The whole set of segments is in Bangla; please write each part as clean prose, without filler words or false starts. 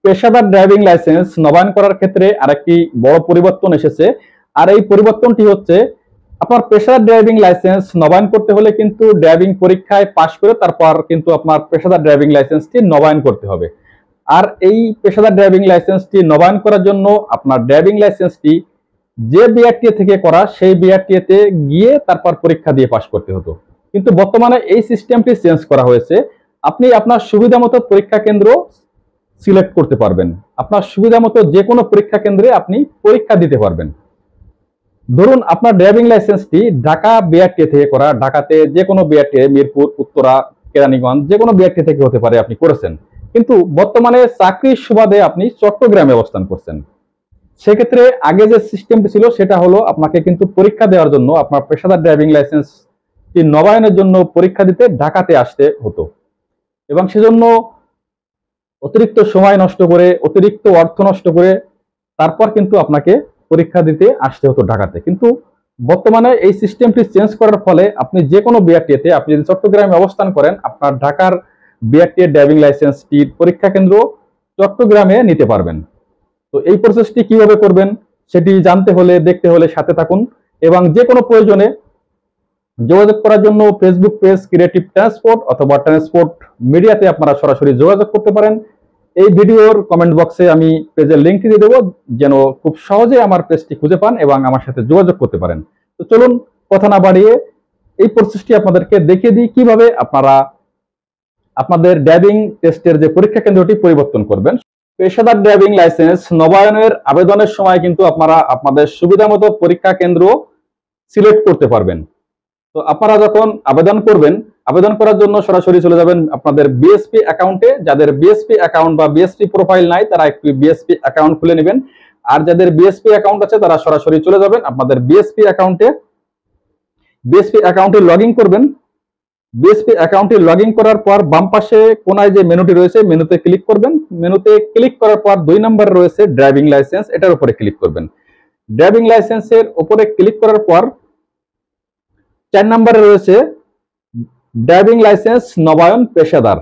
পেশাদার ড্রাইভিং লাইসেন্স নবায়ন করার ক্ষেত্রে আরেকটি বড় পরিবর্তন এসেছে। আর এই পরিবর্তনটি হচ্ছে, আপনার পেশাদার ড্রাইভিং লাইসেন্স নবায়ন করতে হলে কিন্তু ড্রাইভিং পরীক্ষায় পাশ করে তারপর কিন্তু আপনার পেশাদার ড্রাইভিং লাইসেন্সটি নবায়ন করতে হবে। আর এই পেশাদার ড্রাইভিং লাইসেন্সটি নবায়ন করার জন্য আপনার ড্রাইভিং লাইসেন্সটি যে বিআরটিএ থেকে করা সেই বিআরটিএ তে গিয়ে তারপর পরীক্ষা দিয়ে পাশ করতে হতো। কিন্তু বর্তমানে এই সিস্টেমটি চেঞ্জ করা হয়েছে। আপনি আপনার সুবিধা মতো পরীক্ষা কেন্দ্র সিলেক্ট করতে পারবেন। আপনার সুবিধা মতো যে কোনো পরীক্ষা কেন্দ্রে আপনি পরীক্ষা দিতে পারবেন। ধরুন আপনার ড্রাইভিং লাইসেন্সটি ঢাকা বিআরটিএ থেকে করা, ঢাকাতে যে কোনো বিআরটিএ, মিরপুর, উত্তরা, কেরানীগঞ্জ, যে কোনো বিআরটিএ থেকে হতে পারে, আপনি করেছেন। কিন্তু বর্তমানে চাকরির সুবাদে আপনি চট্টগ্রামে অবস্থান করছেন। সেক্ষেত্রে আগে যে সিস্টেমটি ছিল সেটা হলো, আপনাকে কিন্তু পরীক্ষা দেওয়ার জন্য আপনার পেশাদার ড্রাইভিং লাইসেন্সটি নবায়নের জন্য পরীক্ষা দিতে ঢাকাতে আসতে হতো, এবং সেজন্য অতিরিক্ত সময় নষ্ট করে, অতিরিক্ত অর্থ নষ্ট করে তারপর কিন্তু আপনাকে পরীক্ষা দিতে আসতে হতো ঢাকাতে। কিন্তু বর্তমানে এই সিস্টেমটি চেঞ্জ করার ফলে আপনি যে কোনো বিআরটিএতে, আপনি যদি চট্টগ্রামে অবস্থান করেন, আপনার ঢাকার বিআরটিএ ড্রাইভিং লাইসেন্সটির পরীক্ষা কেন্দ্র চট্টগ্রামে নিতে পারবেন। তো এই প্রসেসটি কিভাবে করবেন সেটি জানতে হলে, দেখতে হলে সাথে থাকুন, এবং যে কোনো প্রয়োজনে যোগাযোগ করার জন্য ফেসবুক পেজ ক্রিয়েটিভ ট্রান্সপোর্ট অথবা ট্রান্সপোর্ট মিডিয়াতে আপনারা সরাসরি যোগাযোগ করতে পারেন। এই ভিডিওর কমেন্ট বক্সে আমি পেজের লিঙ্কটি দিয়ে দেবো, যেন খুব সহজে আমার পেজটি খুঁজে পান এবং আমার সাথে যোগাযোগ করতে পারেন। তো চলুন কথা না বাড়িয়ে এই প্রসেসটি আপনাদেরকে দেখিয়ে দিই কিভাবে আপনারা আপনাদের ড্রাইভিং টেস্টের যে পরীক্ষা কেন্দ্রটি পরিবর্তন করবেন। পেশাদার ড্রাইভিং লাইসেন্স নবায়নের আবেদনের সময় কিন্তু আপনারা আপনাদের সুবিধা মতো পরীক্ষা কেন্দ্র সিলেক্ট করতে পারবেন। তো আপনারা যখন আবেদন করবেন, আবেদন করার জন্য সরাসরি চলে যাবেন আপনাদের বিএসপি অ্যাকাউন্টে। যাদের বিএসপি অ্যাকাউন্ট বা বিএসপি প্রোফাইল নাই তারা একটু বিএসপি অ্যাকাউন্ট খুলে নেবেন। আর যাদের বিএসপি অ্যাকাউন্ট আছে তারা সরাসরি চলে যাবেন আপনাদের বিএসপি অ্যাকাউন্টে। বিএসপি অ্যাকাউন্টে লগ ইন করবেন। বিএসপি অ্যাকাউন্টে লগ ইন করার পর বাম পাশে কোনায় যে মেনুটি রয়েছে, মেনুতে ক্লিক করবেন। মেনুতে ক্লিক করার পর 2 নম্বরে রয়েছে ড্রাইভিং লাইসেন্স, এটার উপরে ক্লিক করবেন। ড্রাইভিং লাইসেন্সের উপরে ক্লিক করার পর 4 নম্বরে রয়েছে ড্রাইভিং লাইসেন্স নবায়ন পেশাদার।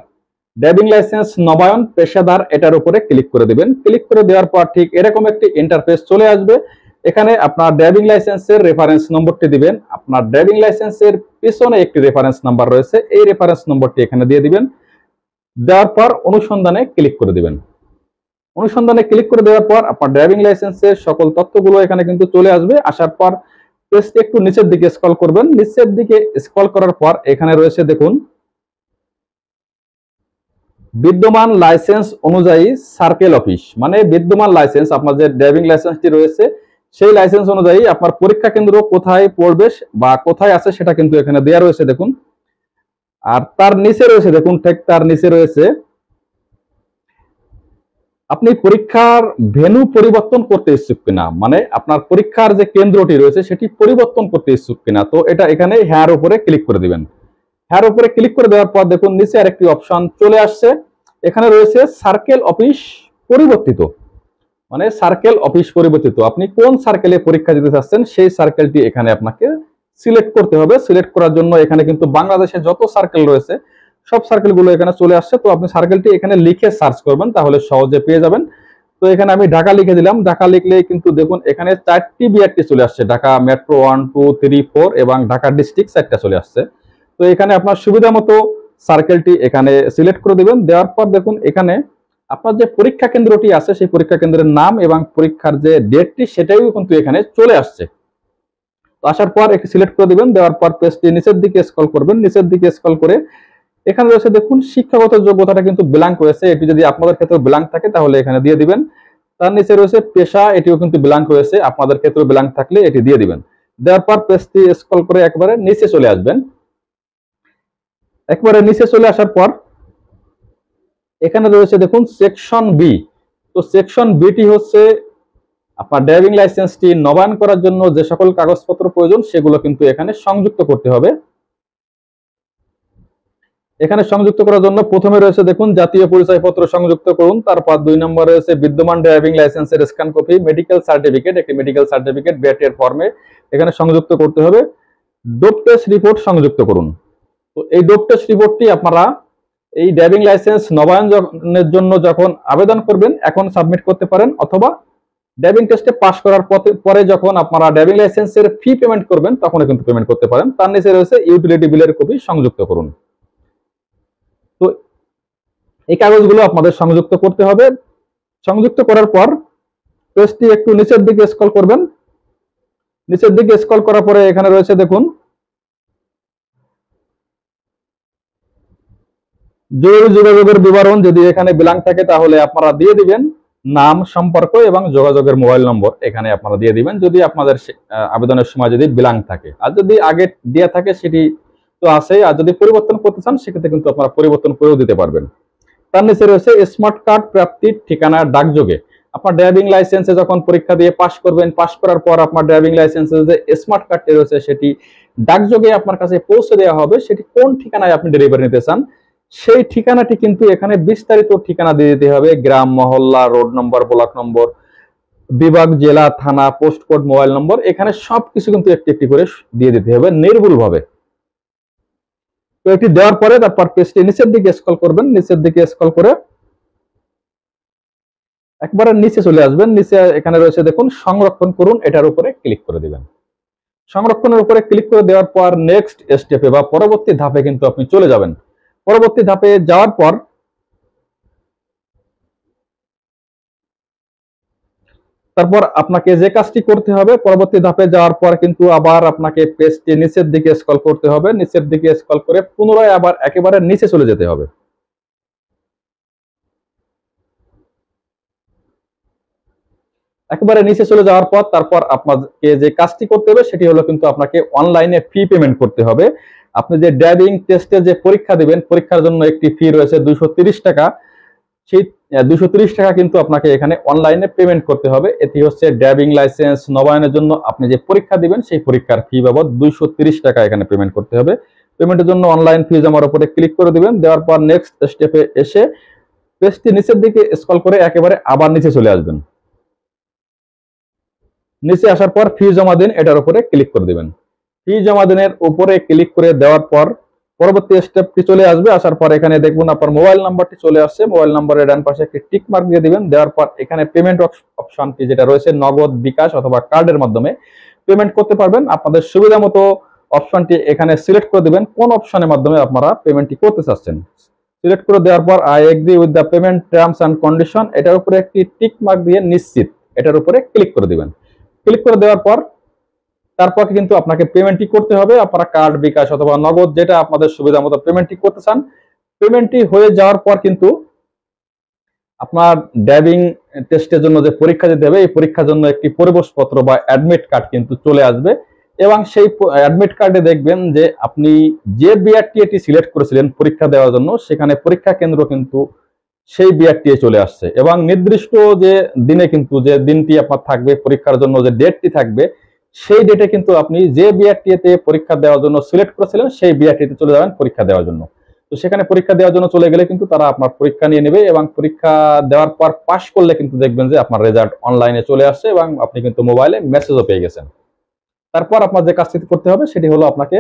ড্রাইভিং লাইসেন্স নবায়ন পেশাদার, এটার উপরে ক্লিক করে দিবেন। ক্লিক করে দেওয়ার পর ঠিক এরকম একটি ইন্টারফেস চলে আসবে। এখানে আপনার ড্রাইভিং লাইসেন্সের রেফারেন্স নম্বরটি দিবেন। আপনার ড্রাইভিং লাইসেন্সের পিছনে একটি রেফারেন্স নাম্বার রয়েছে, এই রেফারেন্স নম্বরটি এখানে দিয়ে দিবেন। দেওয়ার পর অনুসন্ধানে ক্লিক করে দিবেন। অনুসন্ধানে ক্লিক করে দেওয়ার পর আপনার ড্রাইভিং লাইসেন্সের সকল তথ্যগুলো এখানে কিন্তু চলে আসবে। আসার পর পেজটি একটু নিচের দিকে স্ক্রল করবেন। নিচের দিকে স্ক্রল করার পর এখানে রয়েছে দেখুন বিদ্যমান লাইসেন্স অনুযায়ী সার্কেল অফিস, মানে বিদ্যমান লাইসেন্স আপনার যে ড্রাইভিং লাইসেন্সটি রয়েছে সেই লাইসেন্স অনুযায়ী আপনার পরীক্ষা কেন্দ্র কোথায় পড়বে বা কোথায় আছে সেটা কিন্তু এখানে দেওয়া রয়েছে দেখুন। আর তার নিচে রয়েছে দেখুন, ঠিক তার নিচে রয়েছে আপনি পরীক্ষার ভেন্যু পরিবর্তন করতে ইচ্ছুক কিনা, মানে আপনার পরীক্ষার যে কেন্দ্রটি রয়েছে সেটি পরিবর্তন করতে ইচ্ছুক কিনা। তো এটা এখানে হ্যাঁ উপরে ক্লিক করে দিবেন। হ্যাঁ উপরে ক্লিক করে দেওয়ার পর দেখুন নিচে আরেকটি অপশন চলে আসছে। এখানে রয়েছে সার্কেল অফিস পরিবর্তিত, মানে সার্কেল অফিস পরিবর্তিত। আপনি কোন সার্কেলে পরীক্ষা দিতে চাচ্ছেন সেই সার্কেলটি এখানে আপনাকে সিলেক্ট করতে হবে। সিলেক্ট করার জন্য এখানে কিন্তু বাংলাদেশে যত সার্কেল রয়েছে সব সার্কেলগুলো এখানে চলে আসছে। তো আপনি সার্কেলটি এখানে লিখে সার্চ করবেন, তাহলে সহজে পেয়ে যাবেন। তো এখানে আমি ঢাকা লিখে দিলাম। ঢাকা লিখলে কিন্তু দেখুন এখানে 4টি বিআরটি চলে আসছে, ঢাকা মেট্রো 1, 2, 3, 4 এবং ঢাকা ডিস্ট্রিক্ট 4টা চলে আসছে। তো এখানে আপনার সুবিধা মতো সার্কেলটি এখানে সিলেক্ট করে দিবেন। দেওয়ার পর দেখুন এখানে আপনার যে পরীক্ষা কেন্দ্রটি আছে সেই পরীক্ষা কেন্দ্রের নাম এবং পরীক্ষার যে ডেটটি সেটাও কিন্তু এখানে চলে আসছে। তো আসার পর এটি সিলেক্ট করে দিবেন। দেওয়ার পর পেজটি নিচের দিকে স্ক্রল করবেন। নিচের দিকে স্ক্রল করে এখানে রয়েছে দেখুন শিক্ষাগত যোগ্যতাটা কিন্তু ব্ল্যাঙ্ক রয়েছে, এটি যদি আপনাদের ক্ষেত্রে ব্ল্যাঙ্ক থাকে তাহলে এখানে দিয়ে দিবেন। তার নিচে রয়েছে পেশা, এটিও কিন্তু ব্ল্যাঙ্ক রয়েছে, আপনাদের ক্ষেত্রে ব্ল্যাঙ্ক থাকলে এটি দিয়ে দিবেন। দেওয়ার পর পেজটি স্ক্রল করে একবারে নিচে চলে আসবেন। একবারে নিচে চলে আসার পর এখানে রয়েছে দেখুন সেকশন বি। তো সেকশন বিটি হচ্ছে আপনার ড্রাইভিং লাইসেন্সটি নবায়ন করার জন্য যে সকল কাগজপত্র প্রয়োজন সেগুলো কিন্তু এখানে সংযুক্ত করতে হবে। এখানে সংযুক্ত করার জন্য প্রথমে রয়েছে দেখুন জাতীয় পরিচয়পত্র সংযুক্ত করুন। তারপর 2 নম্বরে রয়েছে বিদ্যমান ড্রাইভিং লাইসেন্সের স্ক্যান কপি, মেডিকেল সার্টিফিকেট, একটি মেডিকেল সার্টিফিকেট বিআরটিএর ফর্মে এখানে সংযুক্ত করতে হবে। ডোপ টেস্ট রিপোর্ট সংযুক্ত করুন। তো এই ডোপ টেস্ট রিপোর্টটি আপনারা এই ড্রাইভিং লাইসেন্স নবায়নের জন্য যখন আবেদন করবেন এখন সাবমিট করতে পারেন, অথবা ড্রাইভিং টেস্টে পাস করার পরে যখন আপনারা ড্রাইভিং লাইসেন্সের ফি পেমেন্ট করবেন তখন কিন্তু পেমেন্ট করতে পারেন। তার নিচে রয়েছে ইউটিলিটি বিলের কপি সংযুক্ত করুন। তো এই কাগজগুলো আপনাদের সংযুক্ত করতে হবে। সংযুক্ত করার পর পেজটি একটু নিচের দিকে স্ক্রল করবেন। নিচের দিকে স্ক্রল করার পরে এখানে রয়েছে দেখুন জরুরি যোগাযোগের বিবরণ। যদি এখানে বিলাং থাকে তাহলে আপনারা দিয়ে দিবেন নাম, সম্পর্ক এবং যোগাযোগের মোবাইল নম্বর এখানে আপনারা দিয়ে দিবেন, যদি আপনাদের আবেদনের সময় যদি বিলাং থাকে। আর যদি আগে দেওয়া থাকে সেটি তো আছে, আর যদি পরিবর্তন করতে চান সেক্ষেত্রে কিন্তু আপনারা পরিবর্তন করেও দিতে পারবেন। তার নিচে রয়েছে স্মার্ট কার্ড প্রাপ্তির ঠিকানা ডাকযোগে। আপনার ড্রাইভিং লাইসেন্সে যখন পরীক্ষা দিয়ে পাস করবেন, পাস করার পর আপনার ড্রাইভিং লাইসেন্সে যে স্মার্ট কার্ডটি রয়েছে সেটি ডাকযোগে আপনার কাছে পৌঁছে দেওয়া হবে। সেটি কোন ঠিকানায় আপনি ডেলিভারি নিতে চান সেই ঠিকানাটি কিন্তু এখানে বিস্তারিত ঠিকানা দিয়ে দিতে হবে, গ্রাম, মহল্লা, রোড নম্বর, ব্লক নম্বর, বিভাগ, জেলা, থানা, পোস্ট কোড, মোবাইল নম্বর, এখানে সবকিছু কিন্তু একটি একটি করে দিয়ে দিতে হবে নির্ভুল ভাবে। তো এটি দেওয়ার পরে তারপর পেজটি নিচের দিকে স্ক্রল করবেন। নিচের দিকে স্ক্রল করে একবারে নিচে চলে আসবেন। নিচে এখানে রয়েছে দেখুন সংরক্ষণ করুন, এটার উপরে ক্লিক করে দিবেন। সংরক্ষণের উপরে ক্লিক করে দেওয়ার পর নেক্সট স্টেপে বা পরবর্তী ধাপে কিন্তু আপনি চলে যাবেন। পরবর্তী ধাপে যাওয়ার পর তারপর আপনাকে যে কাজটি করতে হবে, পরবর্তী ধাপে যাওয়ার পর কিন্তু আবার আপনাকে পেজটি নিচের দিকে স্ক্রল করতে হবে। নিচের দিকে স্ক্রল করে পুনরায় আবার একেবারে নিচে চলে যেতে হবে। একেবারে নিচে চলে যাওয়ার পর তারপর আপনাকে যে কাজটি করতে হবে সেটি হলো কিন্তু আপনাকে অনলাইনে ফি পেমেন্ট করতে হবে। আপনি যে ড্রাইভিং টেস্টে যে পরীক্ষা দিবেন, পরীক্ষার জন্য একটি ফি রয়েছে 230 টাকা। সেই 230 টাকা কিন্তু আপনাকে এখানে অনলাইনে পেমেন্ট করতে হবে। এটি হচ্ছে ড্রাইভিং লাইসেন্স নবায়নের জন্য আপনি যে পরীক্ষা দিবেন সেই পরীক্ষার ফি বাবদ 230 টাকা এখানে পেমেন্ট করতে হবে। পেমেন্টের জন্য অনলাইন ফি জমার উপরে ক্লিক করে দিবেন। দেওয়ার পর নেক্সট স্টেপে এসে পেজটি নিচের দিকে স্ক্রল করে একেবারে আবার নিচে চলে আসবেন। নিচে আসার পর ফি জমা দিন, এটার উপরে ক্লিক করে দিবেন। ফি জমা দিনের উপরে ক্লিক করে দেওয়ার পর পরবর্তী স্টেপটি চলে আসবে। আসার পর এখানে দেখুন আপনার মোবাইল নাম্বারটি চলে আসছে। মোবাইল নাম্বারের ডান পাশে একটি টিক মার্ক দিয়ে দিবেন। দেওয়ার পর এখানে পেমেন্ট অপশনটি যেটা রয়েছে নগদ, বিকাশ অথবা কার্ডের মাধ্যমে পেমেন্ট করতে পারবেন। আপনাদের সুবিধা মতো অপশনটি এখানে সিলেক্ট করে দিবেন কোন অপশনের মাধ্যমে আপনারা পেমেন্টটি করতে চাচ্ছেন। সিলেক্ট করে দেওয়ার পর I agree with the payment terms and condition, এটার উপরে একটি টিক মার্ক দিয়ে নিশ্চিত, এটার উপরে ক্লিক করে দিবেন। ক্লিক করে দেওয়ার পর তারপর কিন্তু আপনাকে পেমেন্টটি করতে হবে। আপনারা কার্ড, বিকাশ অথবা নগদ যেটা আপনাদের সুবিধা মতো পেমেন্টটি করতে চান। পেমেন্টটি হয়ে যাওয়ার পর কিন্তু আপনার ড্রাইভিং টেস্টের জন্য যে পরীক্ষা দিতে হবে এই পরীক্ষার জন্য একটি পরিবেশপত্র বা অ্যাডমিট কার্ড কিন্তু চলে আসবে। এবং সেই অ্যাডমিট কার্ডে দেখবেন যে আপনি যে বিআরটিএটি সিলেক্ট করেছিলেন পরীক্ষা দেওয়ার জন্য সেখানে পরীক্ষা কেন্দ্র কিন্তু সেই বিআরটিএ চলে আসছে। এবং নির্দিষ্ট যে দিনে কিন্তু যে দিনটি আপনার থাকবে পরীক্ষার জন্য, যে ডেটটি থাকবে সেই ডেটে কিন্তু আপনি যে বিআরটিএতে পরীক্ষা দেওয়ার জন্য সিলেক্ট করেছিলেন সেই বিআরটিএতে চলে যাবেন পরীক্ষা দেওয়ার জন্য। তো সেখানে পরীক্ষা দেওয়ার জন্য চলে গেলে কিন্তু তারা আপনার পরীক্ষা নিয়ে নেবে এবং পরীক্ষা দেওয়ার পর পাশ করলে কিন্তু দেখবেন যে আপনার রেজাল্ট অনলাইনে চলে আসছে এবং আপনি কিন্তু মোবাইলে মেসেজও পেয়ে গেছেন। তারপর আপনার যে কাজটি করতে হবে সেটি হলো আপনাকে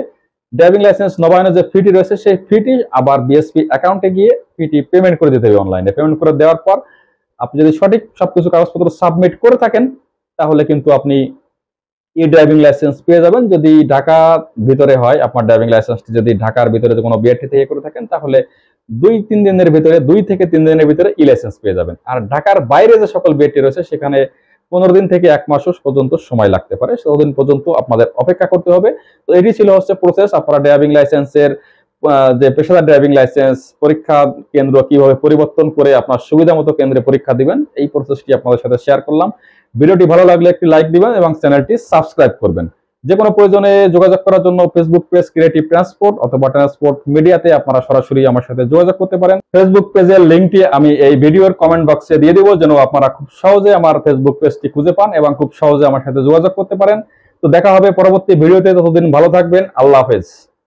ড্রাইভিং লাইসেন্স নবায়নের যে ফিটি রয়েছে সেই ফিটি আবার বিএসপি অ্যাকাউন্টে গিয়ে ফিটি পেমেন্ট করে দিতে হবে অনলাইনে। পেমেন্ট করে দেওয়ার পর আপনি যদি সঠিক সবকিছু কাগজপত্র সাবমিট করে থাকেন তাহলে কিন্তু আপনি ই ড্রাইভিং লাইসেন্স পেয়ে যাবেন। যদি ঢাকা ভিতরে হয় আপনার ড্রাইভিং লাইসেন্সটি, যদি ঢাকার ভিতরে কোনো বিআরটি থেকে করে থাকেন তাহলে 2 থেকে 3 দিনের ভিতরে ই লাইসেন্স পেয়ে যাবেন। আর ঢাকার বাইরে যে সকল বিআরটি রয়েছে সেখানে 15 দিন থেকে 1 মাস পর্যন্ত সময় লাগতে পারে, ততদিন পর্যন্ত আপনাদের অপেক্ষা করতে হবে। তো এটি ছিল হচ্ছে প্রসেস আপনারা ড্রাইভিং লাইসেন্সের যে পেশাদার ড্রাইভিং লাইসেন্স পরীক্ষা কেন্দ্র কিভাবে পরিবর্তন করে আপনার সুবিধা মতো কেন্দ্রে পরীক্ষা দিবেন এই প্রসেসটি আপনাদের সাথে শেয়ার করলাম। ভিডিওটি ভালো লাগলে একটি লাইক দিবেন এবং চ্যানেলটি সাবস্ক্রাইব করবেন। যে কোনো প্রয়োজনে যোগাযোগ করার জন্য ফেসবুক পেজ ক্রিয়েটিভ ট্রান্সপোর্ট অথবা ট্রান্সপোর্ট মিডিয়াতে আপনারা সরাসরি আমার সাথে যোগাযোগ করতে পারেন। ফেসবুক পেজের লিঙ্কটি আমি এই ভিডিওর কমেন্ট বক্সে দিয়ে দিব যেন আপনারা খুব সহজে আমার ফেসবুক পেজটি খুঁজে পান এবং খুব সহজে আমার সাথে যোগাযোগ করতে পারেন। তো দেখা হবে পরবর্তী ভিডিওতে, ততদিন ভালো থাকবেন। আল্লাহ হাফেজ।